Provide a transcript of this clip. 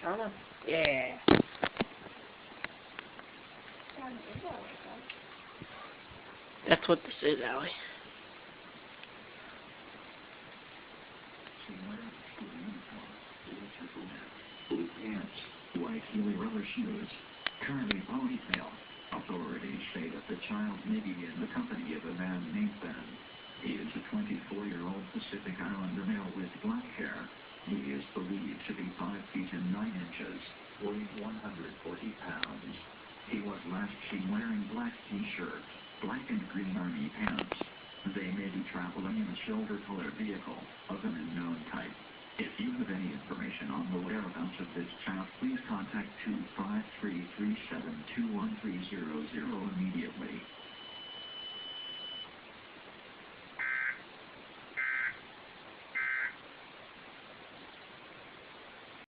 Come on. Yeah. That's what this is, Allie. Blue pants, white heely rubber shoes, curly ponytail. Authorities say that the child may be in the company of a man named Ben. He is a 24-year-old Pacific Islander male with black hair. He is believed to be 5 feet and 9 inches, weighing 140 pounds. He was last seen wearing black t-shirt, black and green army pants. They may be traveling in a silver-colored vehicle of an unknown type. If you have any information on the whereabouts of this child, please contact 253-372-1300 immediately.